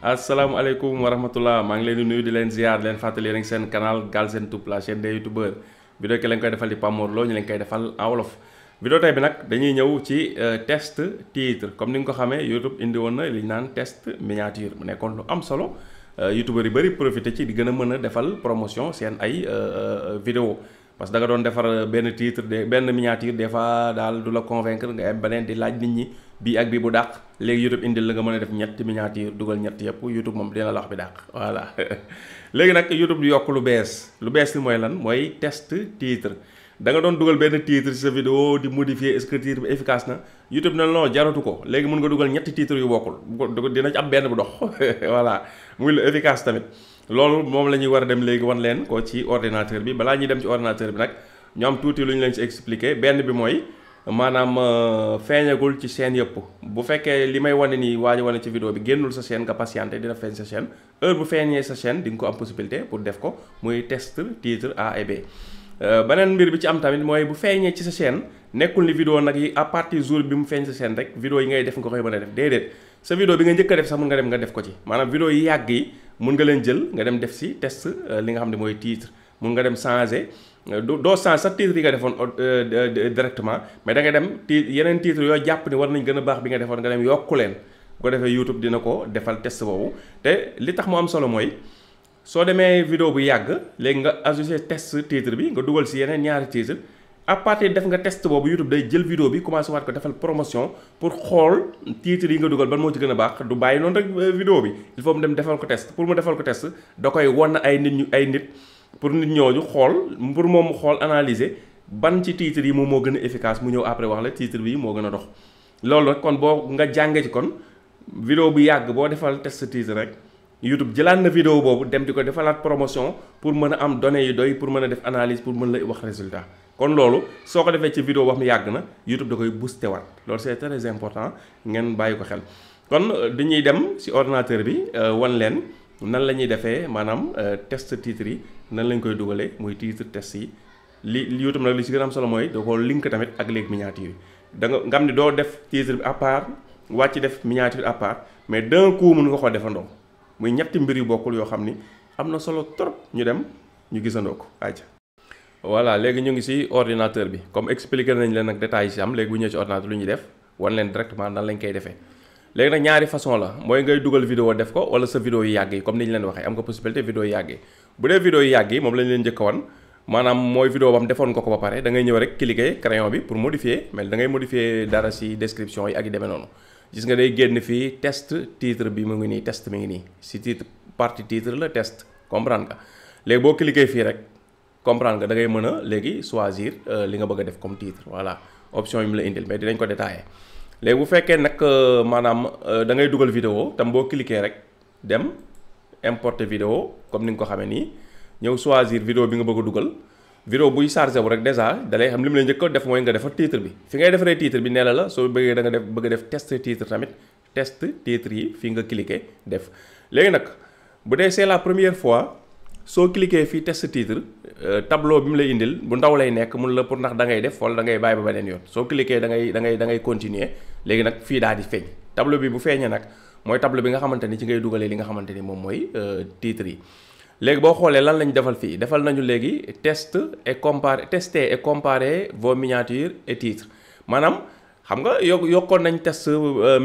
asalaamaaleykum wa rahmatullah maa ngi leen di nuyu di leen ziar di leen fàttali yéen a ngi seen canal Galsen Tube la chaîne des youtubeurs vidéo ki leen koy defal di Pape Mor Lo ñu leen koy defal en wolof. vidéo tey bi nag dañuy ñëw ci test titre comme ni nga ko xamee YouTube indi woon na li ñu naan test miniature mu nekkoon lu am solo youtubeurs yi bëri profité ci di gën a mën a defal promotion seen ay vidéo parce que da nga doon defar benn titre de benn miniature des fois daal du la convaincre nga am beneen di laaj nit ñi bii ak bii bu dàq léegi YouTube indil la nga mën a def ñetti miniature dugal ñett yëpp YouTube moom dina la wax bi dàq voilà léegi nag YouTube di yokk lu bees li mooy lan mooy test titre da nga doon dugal benn titre ci sa vidéo di modifier est-ce que titre bi efficace na YouTube ne non jaratu ko léegi mën nga dugal ñetti titre yu bokkul dina ci am benn bu dox voilà muy lu efficace tamit loolu moom la ñuy war a dem léegi wan leen ko ci ordinateur bi balaa ñuy dem ci ordinateur bi nag ñu am tuuti lu ñu leen ci expliquer benn bi mooy maanaam feeñagul ci chaîne yëpp bu fekkee li may wane nii waaj a wane ci vidéo bi génnul sa chaîne nga patienté dina feeñ sa chaîne heure bu feeñee sa chaîne di nga ko am possibilité pour def ko muy test titre A et B. beneen mbir bi ci am tamit mooy bu feeñee ci sa chaîne nekkul ni vidéo nag yi à partir jour bi mu feeñ sa chaîne rek vidéo yi ngay def nga koy mën a def déedéet sa vidéo bi nga njëkk a def sax mun nga dem nga def ko ci maanaam vidéo yi yàgg yi mun nga leen jël nga dem def si test li nga xam ne mooy titre mun nga dem changer doo changer sa titre yi nga defoon directement mais da nga dem yeneen titre yoo jàpp ni war nañ gën a baax bi nga defoon nga dem yokku leen bu ko defee YouTube dina ko defal test boobu te li tax mu am solo mooy soo demee vidéo bu yàgg léegi nga associé test titre bi nga dugal si yeneen ñaari titre à partir def nga test boobu YouTube day jël vidéo bi commencé waat ko defal promotion pour xool titre yi nga dugal ban moo ci gën a baax du bàyyi noonu rek vidéo bi il faut mu dem defal ko test pour mu defal ko test da koy won ay nit pour nit ñooñu xool pour moom mu xool analyser ban ci titre yi moom moo gën a efficace mu ñëw après wax la titre bi moo gën a dox loolu rek kon boo nga jàngee ci kon vidéo bu yàgg boo defal test titre rek YouTube jëlaat na vidéo boobu dem di ko defalaat promotion pour mën a am données yi doy pour mën a def analyse pour mën la wax résultat kon loolu soo ko defee ci vidéo boo xam ne yàgg na YouTube da koy booster waat loolu c'est très important ngeen bàyyi ko xel kon dañuy dem ci ordinateur bi wan leen nan la ñuy defee maanaam test titre yi nan lañ koy dugalee muy titre test yi li YouTube nag li ci gën a am solo mooy da ko link tamit ak léegi miniature yi da nga xam ne doo def titre bi à part wàcc def miniature à part mais d'un coup mën nga ko defandoo muy ñetti mbir yu bokkul yoo xam ni am na solo trop ñu dem ñu gisandoo ko ayca. voilà léegi ñu ngi ci ordinateur bi comme expliqué nañ leen nag détails yi ci am léegi bu ñëwee ci ordinateur lu ñuy def wan leen directement nan lañ koy defee léegi nag ñaari façon la mooy ngay dugal vidéo def ko wala sa vidéo yu yàgg yi comme ni ñu leen waxee am nga possibilité vidéo yu yàgg yi bu dee vidéo yu yàgg yi moom lañ leen njëkk a wan maanaam mooy vidéo bam defoon nga ko ba pare da ngay ñëw rek cliquer crayon bi pour modifier mais da ngay modifier dara ci description yi ak yi demee noonu gis nga day génn fii test titre bi mu ngi nii test mi ngi nii ci titre partie titre la test comprendre nga léegi boo cliquer fii rek comprendre nga da ngay mën a léegi choisir li nga bëgg a def comme titre voilà option yi mu la indil mais dinañ ko détailler léegi bu fekkee nag maanaam da ngay dugal vidéo tam boo cliquer rek dem importer vidéo comme ni nga ko xamee nii ñëw choisir vidéo bi nga bëgg a dugal vidéo buy chargé wu rek déjà dalay xam li mu la njëkk a def mooy nga defar titre bi fi ngay defaree titre bi nee la soo bëggee da nga def bëgg a def test titre tamit test titre yi fii nga cliquer def léegi nag bu dee c'est la première fois soo cliquer fii test titre tableau bi mu lay indil bu ndaw lay nekk mun la pour ndax da ngay def wala da ngay bàyyi ba beneen yoon soo cliquer da ngay continuer léegi nag fii daal di feeñ tableau bi bu feeñee nag mooy tableau bi nga xamante ni ci ngay dugalee li nga xamante ni moom mooy titre yi léegi boo xoolee lan lañ defal fii defal nañu léegi tester et comparer vos miniatures et titres maanaam xam nga yokkoon nañ test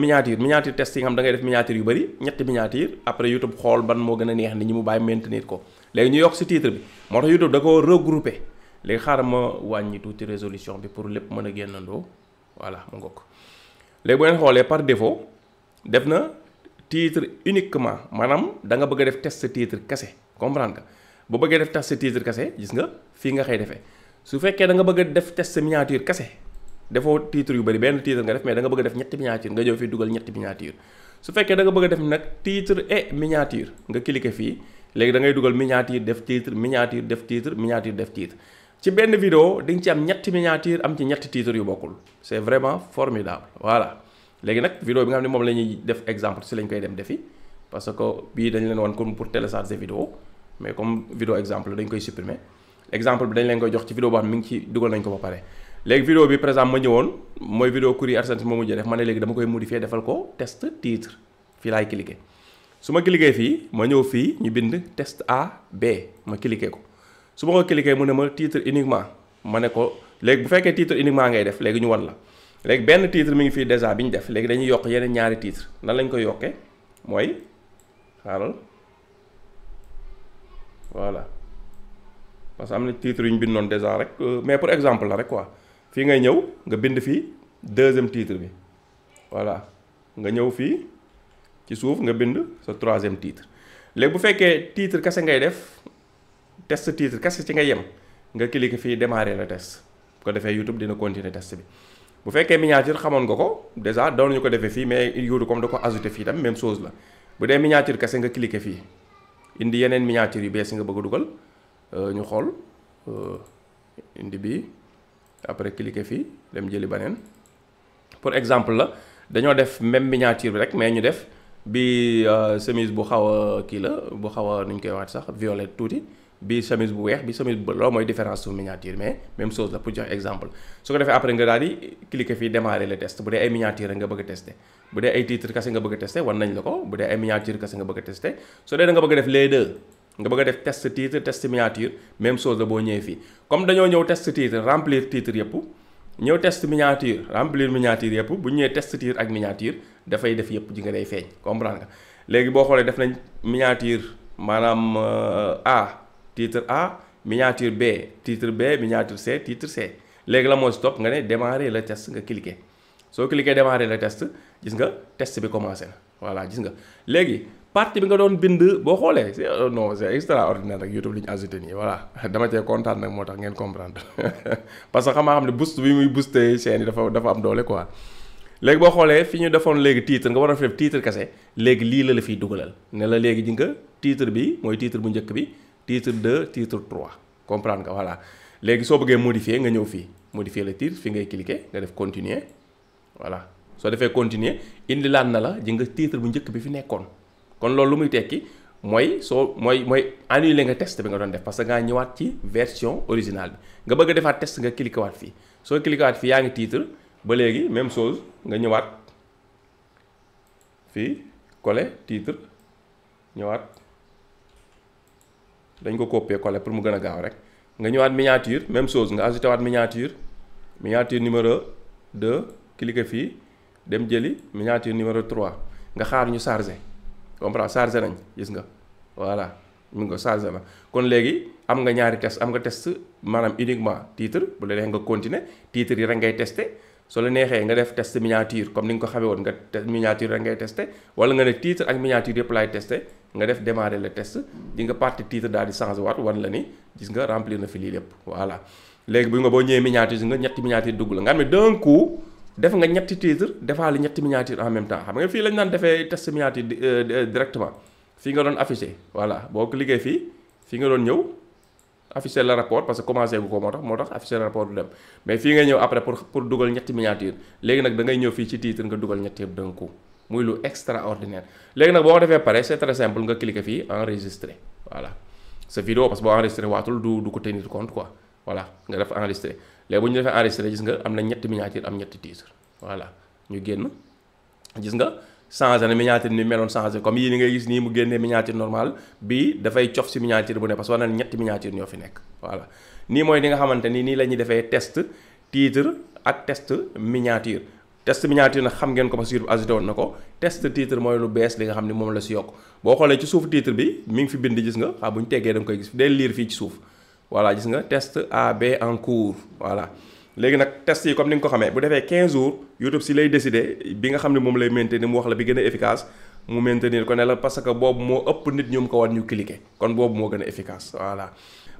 miniature test yi nga xam da ngay def miniature yu bëri ñetti miniature après YouTube xool ban moo gën a neex nit ñi mu bàyyi maintenir ko léegi ñu yokk ci titre bi moo tax YouTube da ko regrouper léegi xaaral ma wàññi tuuti résolution bi pour lépp mën a génnandoo voilà mu ngokk léegi bu ngeen xoolee par défaut def na titre uniquement maanaam da nga bëgg a def test titre kese comprendre nga bu bëggee def test titre kese gis nga fii nga xëy defee su fekkee da nga bëgg a def test miniature kese defoo titre yu bëri benn titre nga def mais da nga bëgg a def ñetti miniature nga ñëw fii dugal ñetti miniature su fekkee da nga bëgg a def nag titre et miniature nga cliquer fii léegi da ngay dugal miniature def titre miniature def titre miniature def titre ci benn vidéo di nga ci am ñetti miniature am ci ñetti titre yu bokkul c'est vraiment formidable voilà léegi nag vidéo bi nga xam ne moom la ñuy def exemple si lañ koy dem defi parce que bii dañ leen wan comme pour télécharger vidéo mais comme vidéo exemple dañ koy supprimer exemple bi dañ leen koy jox ci vidéo boo xam ne mi ngi ci dugal nañ ko ba pare léegi vidéo bi par exemple ma ñëwoon mooy vidéo courrier AdSense moo mujjee def ma ne léegi dama koy modifier defal ko test titre fii laay cliquer su ma cliquer fii ma ñëw fii ñu bind test A B ma cliquer ko su ma ko cliquer mu ne ma titre uniquement ma ne ko léegi bu fekkee titre uniquement ngay def léegi ñu wan la léegi benn titre mi ngi fii déjà bi ñu def léegi dañuy yokk yeneen ñaari titre nan lañ koy yokkee mooy xaaral voilà parce que am na titre yu ñu bindoon déjà rek mais pour exemple la rek quoi fii ngay ñëw nga bind fii deuxième titre bi voilà nga ñëw fii ci suuf nga bind sa troisième titre léegi bu fekkee titre kese ngay def test titre kese ci nga yem nga cliquer fii démarrer le test bu ko defee YouTube dina continuer test bi bu fekkee miniature xamoon nga ko déjà doon ñu ko defee fii mais YouTube comme da ko ajouté fii tam même chose la bu dee miniature kese nga cliquer fii indi yeneen miniature yu bees yi nga bëgg a dugal ñu xool indi bi après cliquer fii dem jëli beneen pour exemple la dañoo def même miniature bi rek mais ñu def bi chemise bu xaw a kii la bu xaw a nu ñu koy waxee sax violet tuuti bi chemise bu weex bi chemise bu loolu mooy différence su miniature mais même chose la pour jox exemple su ko defee après nga daal di cliquer fii démarrer le test bu dee ay miniature nga bëgg a tester bu dee ay titre kese nga bëgg a tester wan nañ la ko bu dee ay miniature kese nga bëgg a tester su dee da nga bëgg a def les deux nga bëgg a def test titre test miniature même chose la boo ñëwee fii comme dañoo ñëw test titre remplir titre yëpp ñëw test miniature remplir miniature yëpp bu ñu ñëwee test titre ak miniature dafay def yëpp ji nga day feeñ comprendre nga léegi boo xoolee def nañ miniature maanaam A miniature B titre B miniature C titre C léegi la moo si topp nga ne démarrer le test nga cliquer soo cliquer démarrer le test gis nga test bi commencé na voilà gis nga léegi partie bi nga doon bind boo xoolee non c'est extraordinaire rek YouTube li ñu ajouté nii voilà dama cee kontaan nag moo tax ngeen comprendre parce que xam ne boost bi muy booster chaîne yi dafa am doole quoi léegi boo xoolee fi ñu defoon léegi titre nga waroon fi def titre kese léegi lii la fiy dugalal ne la léegi ji nga titre bi mooy titre bu njëkk bi titre 2 titre 3 comprendre nga voilà léegi soo bëggee modifier nga ñëw fii modifier le titre fi ngay cliquer nga def continuer voilà soo defee continuer indi laan na la ji nga titre bu njëkk bi fi nekkoon kon loolu lu muy tekki mooy annuler nga test bi nga doon def parce que ngaa ñëwaat ci version originale bi nga bëgg a defaat test nga cliquer waat fii soo cliquer waat fii yaa ngi titre ba léegi même chose nga ñëwaat fii coller titre ñëwaat dañ ko copier coller pour mu gën a gaaw rek nga ñëwaat miniature même chose nga ajouté waat miniature numéro 2 cliquer fii dem jëli miniature numéro 3 nga xaar ñu chargé comprends chargé nañ gis nga voilà mu nga chargé na kon léegi am nga ñaari test am nga test maanaam uniquement titre bu la neexee nga continuer titre yi rek ngay testé soo la neexee nga def test miniature comme ni nga ko xamee woon nga test miniature rek ngay testé wala nga ne titre ak miniature yëpp laay testé nga def démarrer le test di nga partie titre daal di changé waat wan la ni gis nga remplir na fi lii lépp voilà léegi bu nga boo ñëwee miniature gis nga ñetti miniature dugg la nga xam ne d'un coup def nga ñetti titre defaale ñetti miniature en même temps xam nga fii lañ naan defee test miniature directement fii nga doon affiché voilà boo ko liggéey fii nga doon ñëw affiché le rapport parce que commencé gu ko moo tax affiché le rapport du dem mais fii nga ñëw après pour dugal ñetti miniature léegi nag da ngay ñëw fii ci titre nga dugal ñetti yëpp d'un coup muy lu extraordinaire léegi nag boo ko defee pare c'est très simple nga cliquer fii enregistrer voilà sa vidéo parce que boo enregistré waatul du ko tenir compte quoi voilà nga def enregistré léegi bu ñu defee enregistré gis nga am na ñetti miniature am ñetti titre voilà ñu génn gis nga changé na miniature ni meloon changé comme yii ni ngay gis nii mu génnee miniature normal bi dafay cof si miniature bu ne parce que war na ñetti miniature ñoo fi nekk voilà nii mooy ni nga xamante ni nii la ñuy defee test titre ak test miniature test miniature nag xam ngeen ko parce que YouTube ajouté woon na ko test titre mooy lu bees li nga xam ne moom la si yokk boo xoolee ci suuf titre bi mi ngi fi bind gis nga bu ñu teggee da nga koy gis day lire fii ci suuf voilà gis nga test AB en cours voilà léegi nag test yi comme ni nga ko xamee bu defee 15 jours YouTube si lay décider bi nga xam ne moom lay maintenir mu wax la bi gën a efficace mu maintenir ko ne la parce que boobu moo ëpp nit ñu ko war ñu cliquer kon boobu moo gën a efficace voilà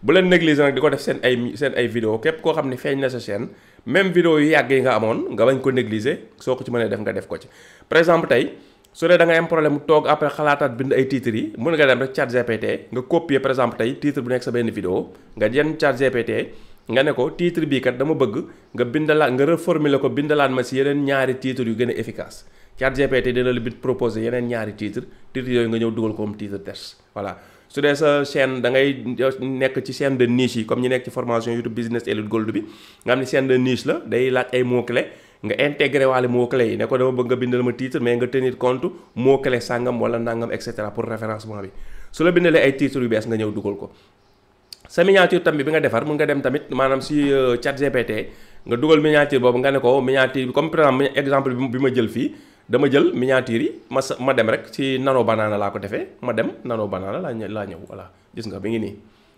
bu leen négliger nag di ko def seen ay vidéo képp koo xam ne feeñ na sa chaîne même vidéo yu yàgg yi nga amoon nga bañ ko négliger soo ko ci mënee def nga def ko ci par exemple tey su dee da ngay am problème toog après xalaataat bind ay titres yi mën nga dem rek chat GPT nga copier par exemple tey titre bu nekk sa benn vidéo nga yenn chat GPT nga ne ko titre bii kat dama bëgg nga bindalaat nga reformuler ko bindalaat ma si yeneen ñaari titres yu gën a efficace chat GPT dina la bit proposer yeneen ñaari titres yooyu nga ñëw dugal ko comme titre test voilà su dee sa chaîne da ngay nekk ci chaîne de niche yi comme ñi nekk ci formation YouTube business elite gold bi nga xam ne chaîne de niche la day laaj ay mots clés nga intégré waale mot clé yi ne ko dama bëgg nga bindal ma titre mais nga tenir compte mot clé sàngam wala nangam et cetera pour référencement bi su la bindalee ay titres yu bees nga ñëw dugal ko. sa miniature tamit bi nga defar mun nga dem tamit maanaam si chat GPT nga dugal miniature boobu nga ne ko miniature bi comme par exemple bi ma jël fii dama jël miniature yi ma dem rek ci Nano Banana laa ko defee ma dem Nano Banana laa ñëw voilà gis nga bi ngi nii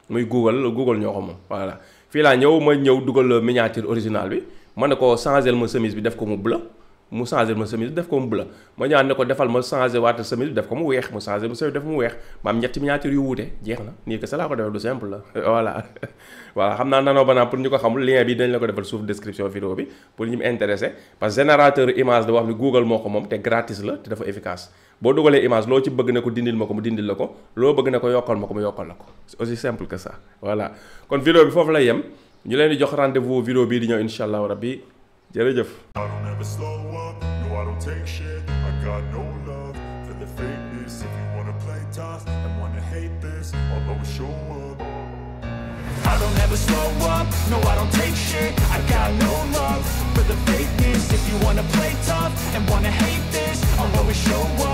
muy Google ñoo ko moom voilà fii laa ñëw ma ñëw dugal miniature original bi ma ne ko changer ma chemise bi def ko mu bleu mu changer ma chemise bi def ko mu bleu ma ñaan ne ko defal ma changer waat chemise bi def ko mu weex mu changer ma chemise def mu weex ma am ñetti miniature yu wuute jeex na nii que ça laa ko defee du simple la voilà voilà xam naa Nano Banana pour ñu ko xamul lien bi dañ la ko defal suuf description vidéo bi pour ñu mu intéressé parce que générateur image da wax ni Google moo ko moom te gratis la te dafa efficace boo dugalee image loo ci bëgg ne ko dindil ma ko mu dindil la ko loo bëgg ne ko yokkal ma ko mu yokkal la ko c'est aussi simple que ça voilà kon vidéo bi foofu lay yem ñu leen di jox rendez-vous vidéo bii di ñëw incha allah rabbi jërëjëf. I don't ever slow up, no I don't take shit. I got no love for the fakeness. If you wanna play tough and wanna hate this, I'll always show up.